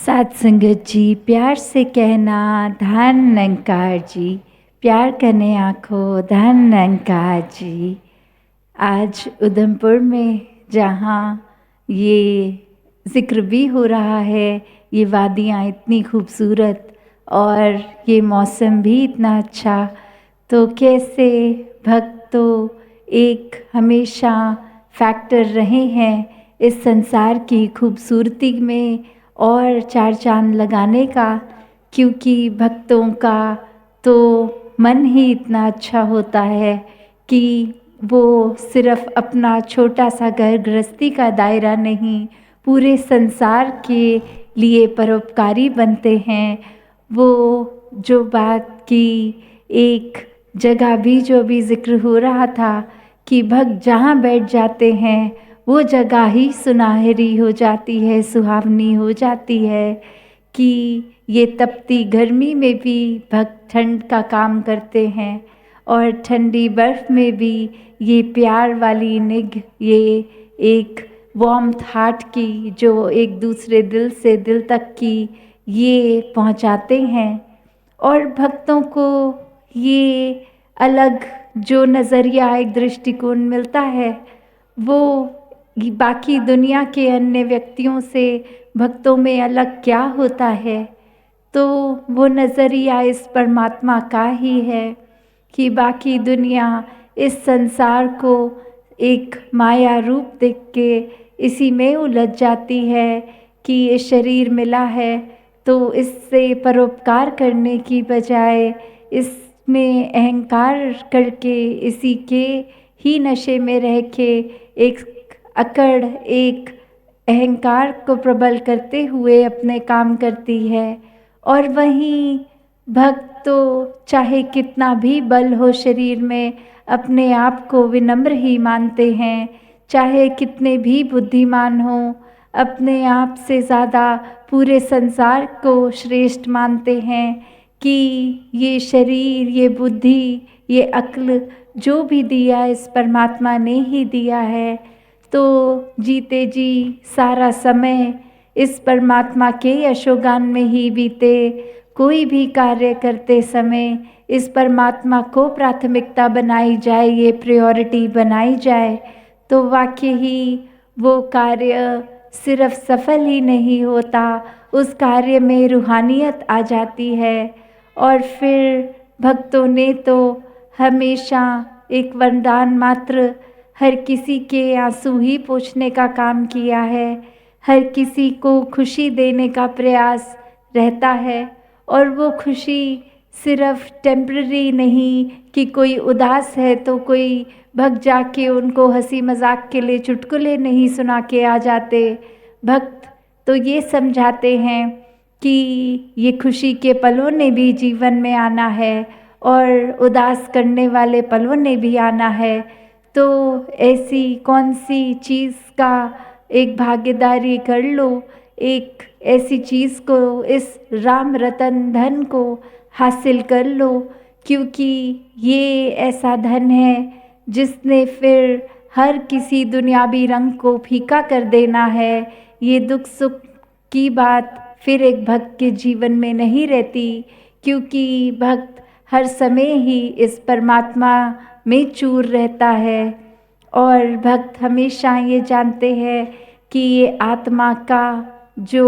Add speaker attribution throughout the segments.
Speaker 1: सात संगत जी, प्यार से कहना धन निरंकार जी। प्यार करने आँखों धन निरंकार जी। आज उधमपुर में जहाँ ये जिक्र भी हो रहा है, ये वादियाँ इतनी खूबसूरत और ये मौसम भी इतना अच्छा, तो कैसे भक्त तो एक हमेशा फैक्टर रहे हैं इस संसार की खूबसूरती में और चार चांद लगाने का, क्योंकि भक्तों का तो मन ही इतना अच्छा होता है कि वो सिर्फ अपना छोटा सा घर गृहस्थी का दायरा नहीं, पूरे संसार के लिए परोपकारी बनते हैं। वो जो बात की एक जगह भी जो भी जिक्र हो रहा था कि भक्त जहाँ बैठ जाते हैं वो जगह ही सुनहरी हो जाती है, सुहावनी हो जाती है। कि ये तपती गर्मी में भी भक्त ठंड का काम करते हैं और ठंडी बर्फ़ में भी ये प्यार वाली निग, ये एक वार्मथ हार्ट की जो एक दूसरे दिल से दिल तक की ये पहुंचाते हैं। और भक्तों को ये अलग जो नज़रिया एक दृष्टिकोण मिलता है वो बाकी दुनिया के अन्य व्यक्तियों से भक्तों में अलग क्या होता है, तो वो नज़रिया इस परमात्मा का ही है कि बाकी दुनिया इस संसार को एक माया रूप देख के इसी में उलझ जाती है कि ये शरीर मिला है तो इससे परोपकार करने की बजाय इसमें अहंकार करके इसी के ही नशे में रह के एक अकड़, एक अहंकार को प्रबल करते हुए अपने काम करती है। और वहीं भक्त तो चाहे कितना भी बल हो शरीर में, अपने आप को विनम्र ही मानते हैं, चाहे कितने भी बुद्धिमान हों, अपने आप से ज़्यादा पूरे संसार को श्रेष्ठ मानते हैं कि ये शरीर, ये बुद्धि, ये अक्ल जो भी दिया इस परमात्मा ने ही दिया है। तो जीते जी सारा समय इस परमात्मा के यशोगान में ही बीते, कोई भी कार्य करते समय इस परमात्मा को प्राथमिकता बनाई जाए, ये प्रायोरिटी बनाई जाए, तो वाकई ही वो कार्य सिर्फ सफल ही नहीं होता, उस कार्य में रूहानियत आ जाती है। और फिर भक्तों ने तो हमेशा एक वरदान मात्र हर किसी के आंसू ही पोंछने का काम किया है, हर किसी को खुशी देने का प्रयास रहता है। और वो खुशी सिर्फ टेम्पररी नहीं कि कोई उदास है तो कोई भक्त जाके उनको हंसी मजाक के लिए चुटकुले नहीं सुना के आ जाते। भक्त तो ये समझाते हैं कि ये खुशी के पलों ने भी जीवन में आना है और उदास करने वाले पलों ने भी आना है। तो ऐसी कौन सी चीज़ का एक भागीदारी कर लो, एक ऐसी चीज़ को, इस राम रतन धन को हासिल कर लो, क्योंकि ये ऐसा धन है जिसने फिर हर किसी दुनियावी रंग को फीका कर देना है। ये दुख सुख की बात फिर एक भक्त के जीवन में नहीं रहती, क्योंकि भक्त हर समय ही इस परमात्मा में चूर रहता है। और भक्त हमेशा ये जानते हैं कि ये आत्मा का जो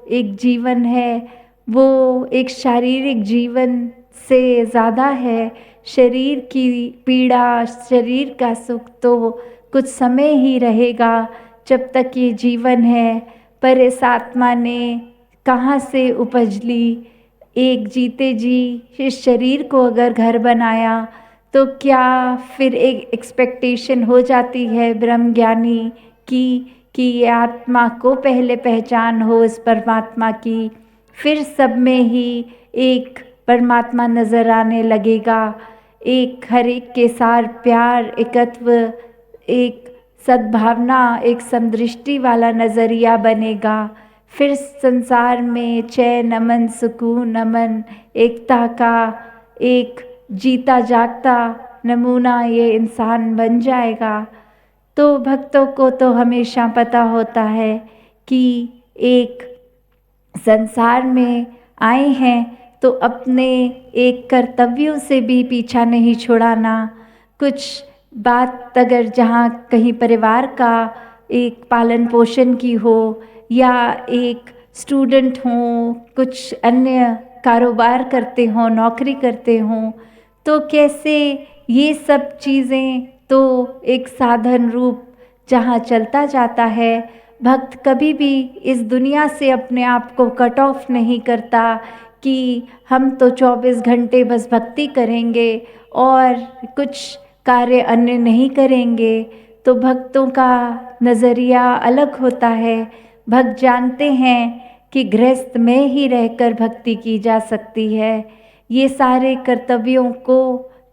Speaker 1: एक जीवन है वो एक शारीरिक जीवन से ज़्यादा है। शरीर की पीड़ा, शरीर का सुख तो कुछ समय ही रहेगा जब तक ये जीवन है, पर इस आत्मा ने कहाँ से उपज ली। एक जीते जी इस शरीर को अगर घर बनाया तो क्या फिर एक एक्सपेक्टेशन हो जाती है ब्रह्म ज्ञानी की कि ये आत्मा को पहले पहचान हो इस परमात्मा की, फिर सब में ही एक परमात्मा नज़र आने लगेगा। एक हर एक के साथ प्यार, एकत्व, एक सद्भावना, एक समदृष्टि वाला नज़रिया बनेगा। फिर संसार में चैन, अमन, सुकून, अमन, एकता का एक जीता जागता नमूना ये इंसान बन जाएगा। तो भक्तों को तो हमेशा पता होता है कि एक संसार में आए हैं तो अपने एक कर्तव्यों से भी पीछा नहीं छुड़ाना। कुछ बात अगर जहाँ कहीं परिवार का एक पालन पोषण की हो, या एक स्टूडेंट हों, कुछ अन्य कारोबार करते हों, नौकरी करते हों, तो कैसे ये सब चीज़ें तो एक साधन रूप जहाँ चलता जाता है। भक्त कभी भी इस दुनिया से अपने आप को कट ऑफ नहीं करता कि हम तो 24 घंटे बस भक्ति करेंगे और कुछ कार्य अन्य नहीं करेंगे। तो भक्तों का नज़रिया अलग होता है। भक्त जानते हैं कि गृहस्थ में ही रहकर भक्ति की जा सकती है। ये सारे कर्तव्यों को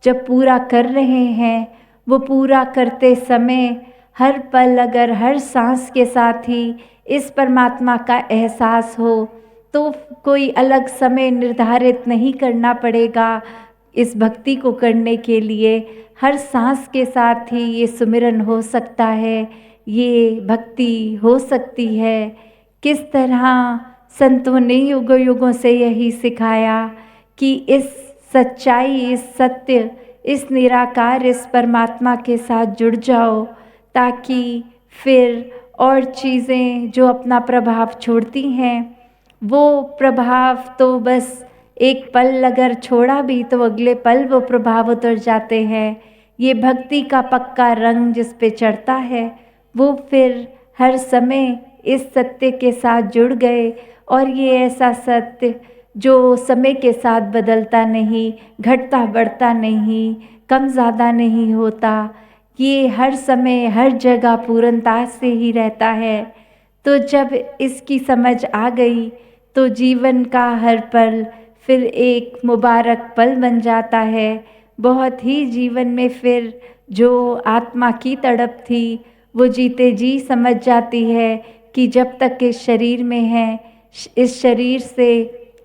Speaker 1: जब पूरा कर रहे हैं, वो पूरा करते समय हर पल अगर हर सांस के साथ ही इस परमात्मा का एहसास हो, तो कोई अलग समय निर्धारित नहीं करना पड़ेगा इस भक्ति को करने के लिए। हर सांस के साथ ही ये सुमिरन हो सकता है, ये भक्ति हो सकती है। किस तरह संतों ने युगों युगों से यही सिखाया कि इस सच्चाई, इस सत्य, इस निराकार, इस परमात्मा के साथ जुड़ जाओ, ताकि फिर और चीज़ें जो अपना प्रभाव छोड़ती हैं, वो प्रभाव तो बस एक पल अगर छोड़ा भी तो अगले पल वो प्रभाव उतर जाते हैं। ये भक्ति का पक्का रंग जिस पे चढ़ता है, वो फिर हर समय इस सत्य के साथ जुड़ गए। और ये ऐसा सत्य जो समय के साथ बदलता नहीं, घटता बढ़ता नहीं, कम ज़्यादा नहीं होता, ये हर समय हर जगह पूर्णता से ही रहता है। तो जब इसकी समझ आ गई तो जीवन का हर पल फिर एक मुबारक पल बन जाता है। बहुत ही जीवन में फिर जो आत्मा की तड़प थी वो जीते जी समझ जाती है कि जब तक इस शरीर में है, इस शरीर से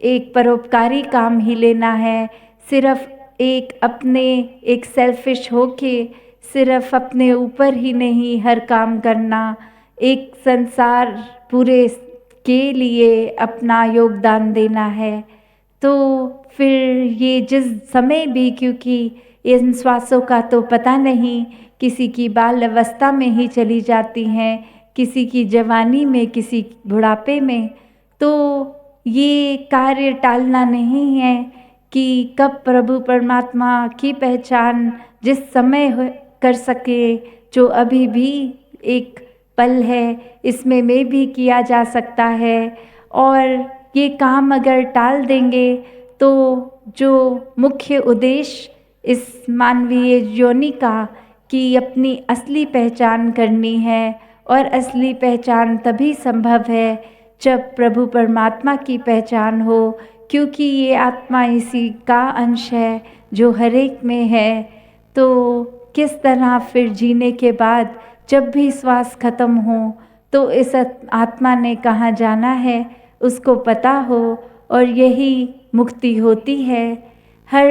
Speaker 1: एक परोपकारी काम ही लेना है। सिर्फ एक अपने एक सेल्फिश होके सिर्फ अपने ऊपर ही नहीं हर काम करना, एक संसार पूरे के लिए अपना योगदान देना है। तो फिर ये जिस समय भी, क्योंकि इन श्वासों का तो पता नहीं, किसी की बाल अवस्था में ही चली जाती हैं, किसी की जवानी में, किसी बुढ़ापे में, तो ये कार्य टालना नहीं है कि कब प्रभु परमात्मा की पहचान जिस समय कर सके, जो अभी भी एक पल है इसमें में भी किया जा सकता है। और ये काम अगर टाल देंगे तो जो मुख्य उद्देश्य इस मानवीय योनि का कि अपनी असली पहचान करनी है, और असली पहचान तभी संभव है जब प्रभु परमात्मा की पहचान हो, क्योंकि ये आत्मा इसी का अंश है जो हर एक में है। तो किस तरह फिर जीने के बाद जब भी श्वास खत्म हो तो इस आत्मा ने कहाँ जाना है उसको पता हो, और यही मुक्ति होती है। हर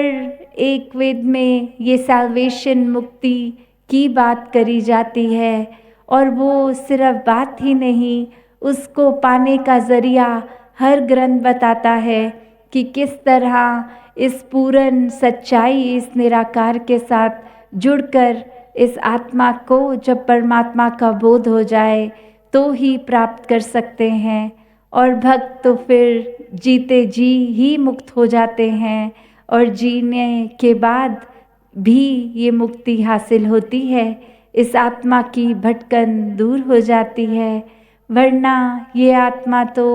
Speaker 1: एक वेद में ये सैल्वेशन, मुक्ति की बात करी जाती है, और वो सिर्फ बात ही नहीं, उसको पाने का ज़रिया हर ग्रंथ बताता है कि किस तरह इस पूर्ण सच्चाई, इस निराकार के साथ जुड़कर इस आत्मा को जब परमात्मा का बोध हो जाए तो ही प्राप्त कर सकते हैं। और भक्त तो फिर जीते जी ही मुक्त हो जाते हैं, और जीने के बाद भी ये मुक्ति हासिल होती है, इस आत्मा की भटकन दूर हो जाती है। वरना ये आत्मा तो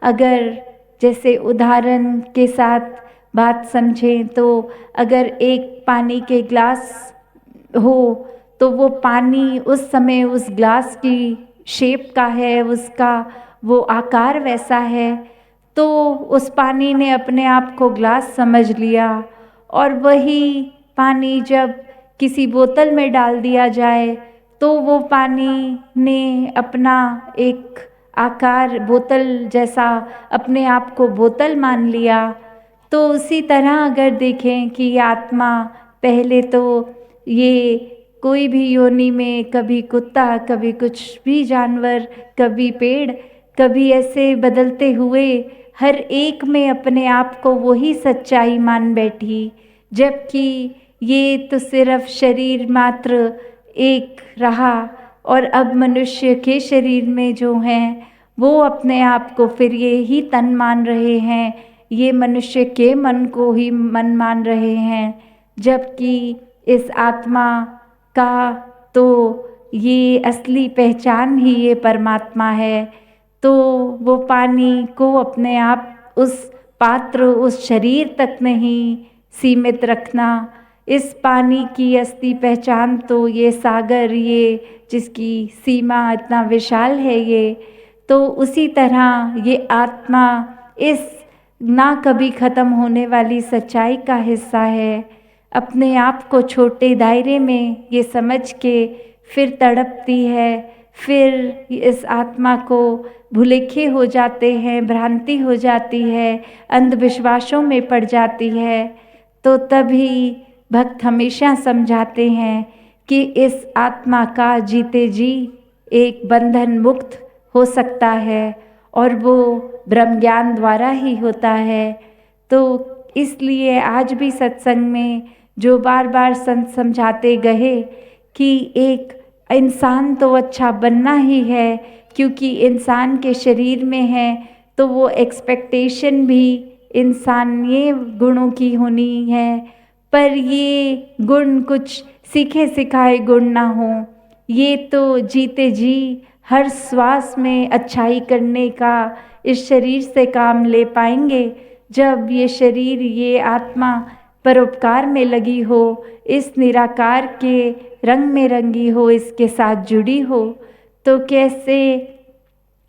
Speaker 1: अगर जैसे उदाहरण के साथ बात समझें तो अगर एक पानी के ग्लास हो तो वो पानी उस समय उस ग्लास की शेप का है, उसका वो आकार वैसा है, तो उस पानी ने अपने आप को ग्लास समझ लिया। और वही पानी जब किसी बोतल में डाल दिया जाए तो वो पानी ने अपना एक आकार बोतल जैसा अपने आप को बोतल मान लिया। तो उसी तरह अगर देखें कि आत्मा पहले तो ये कोई भी योनि में कभी कुत्ता, कभी कुछ भी जानवर, कभी पेड़, कभी ऐसे बदलते हुए हर एक में अपने आप को वही सच्चाई मान बैठी, जबकि ये तो सिर्फ शरीर मात्र एक रहा और अब मनुष्य के शरीर में जो हैं वो अपने आप को फिर ये ही तन मान रहे हैं, ये मनुष्य के मन को ही मन मान रहे हैं, जबकि इस आत्मा का तो ये असली पहचान ही ये परमात्मा है। तो वो पानी को अपने आप उस पात्र, उस शरीर तक नहीं सीमित रखना। इस पानी की असली पहचान तो ये सागर, ये जिसकी सीमा इतना विशाल है, ये तो उसी तरह ये आत्मा इस ना कभी ख़त्म होने वाली सच्चाई का हिस्सा है। अपने आप को छोटे दायरे में ये समझ के फिर तड़पती है, फिर इस आत्मा को भुलेखे हो जाते हैं, भ्रांति हो जाती है, अंधविश्वासों में पड़ जाती है। तो तभी भक्त हमेशा समझाते हैं कि इस आत्मा का जीते जी एक बंधन मुक्त हो सकता है और वो ब्रह्म ज्ञान द्वारा ही होता है। तो इसलिए आज भी सत्संग में जो बार बार संत समझाते गए कि एक इंसान तो अच्छा बनना ही है, क्योंकि इंसान के शरीर में है तो वो एक्सपेक्टेशन भी इंसानिय गुणों की होनी है, पर ये गुण कुछ सीखे सिखाए गुण ना हो। ये तो जीते जी हर श्वास में अच्छाई करने का इस शरीर से काम ले पाएंगे जब ये शरीर, ये आत्मा परोपकार में लगी हो, इस निराकार के रंग में रंगी हो, इसके साथ जुड़ी हो। तो कैसे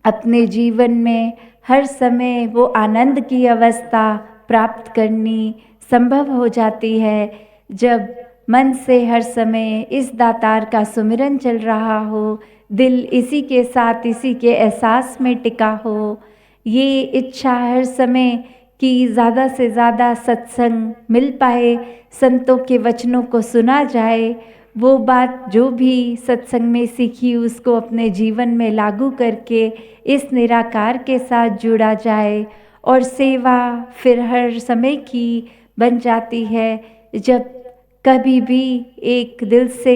Speaker 1: अपने जीवन में हर समय वो आनंद की अवस्था प्राप्त करनी संभव हो जाती है, जब मन से हर समय इस दातार का सुमिरन चल रहा हो, दिल इसी के साथ, इसी के एहसास में टिका हो। ये इच्छा हर समय कि ज़्यादा से ज़्यादा सत्संग मिल पाए, संतों के वचनों को सुना जाए, वो बात जो भी सत्संग में सीखी उसको अपने जीवन में लागू करके इस निराकार के साथ जुड़ा जाए और सेवा फिर हर समय की बन जाती है। जब कभी भी एक दिल से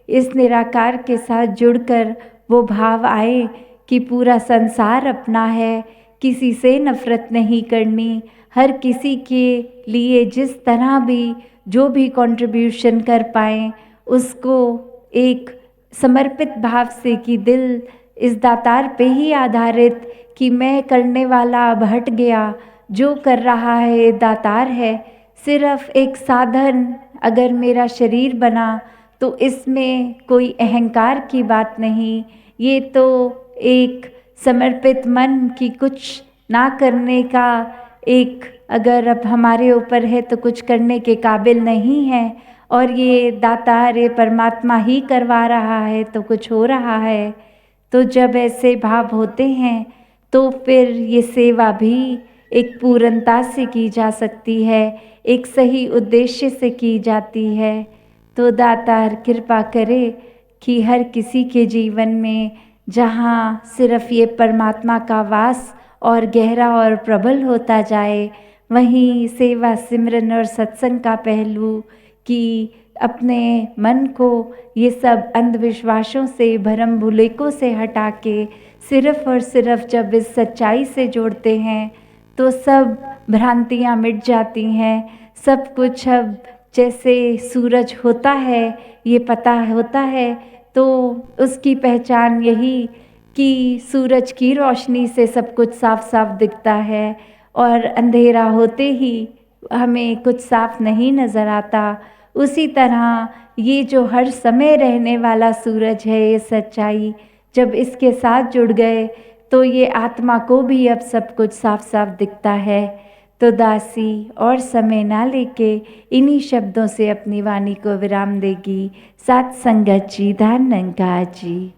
Speaker 1: इस निराकार के साथ जुड़कर वो भाव आए कि पूरा संसार अपना है, किसी से नफरत नहीं करनी, हर किसी के लिए जिस तरह भी जो भी कंट्रीब्यूशन कर पाएँ उसको एक समर्पित भाव से कि दिल इस दातार पे ही आधारित कि मैं करने वाला अब हट गया, जो कर रहा है दातार है, सिर्फ एक साधन अगर मेरा शरीर बना तो इसमें कोई अहंकार की बात नहीं, ये तो एक समर्पित मन की कुछ ना करने का एक अगर अब हमारे ऊपर है तो कुछ करने के काबिल नहीं है और ये दातार, ये परमात्मा ही करवा रहा है तो कुछ हो रहा है। तो जब ऐसे भाव होते हैं तो फिर ये सेवा भी एक पूर्णता से की जा सकती है, एक सही उद्देश्य से की जाती है। तो दातार कृपा करे कि हर किसी के जीवन में जहाँ सिर्फ ये परमात्मा का वास और गहरा और प्रबल होता जाए, वहीं सेवा, सिमरन और सत्संग का पहलू कि अपने मन को ये सब अंधविश्वासों से, भरम भुलेकों से हटा के सिर्फ और सिर्फ जब इस सच्चाई से जोड़ते हैं तो सब भ्रांतियाँ मिट जाती हैं। सब कुछ अब जैसे सूरज होता है ये पता होता है, तो उसकी पहचान यही कि सूरज की रोशनी से सब कुछ साफ साफ दिखता है और अंधेरा होते ही हमें कुछ साफ नहीं नज़र आता। उसी तरह ये जो हर समय रहने वाला सूरज है, ये सच्चाई जब इसके साथ जुड़ गए तो ये आत्मा को भी अब सब कुछ साफ साफ दिखता है। तो दासी और समय ना लेके इन्हीं शब्दों से अपनी वाणी को विराम देगी। सात संगत जी, धन जी।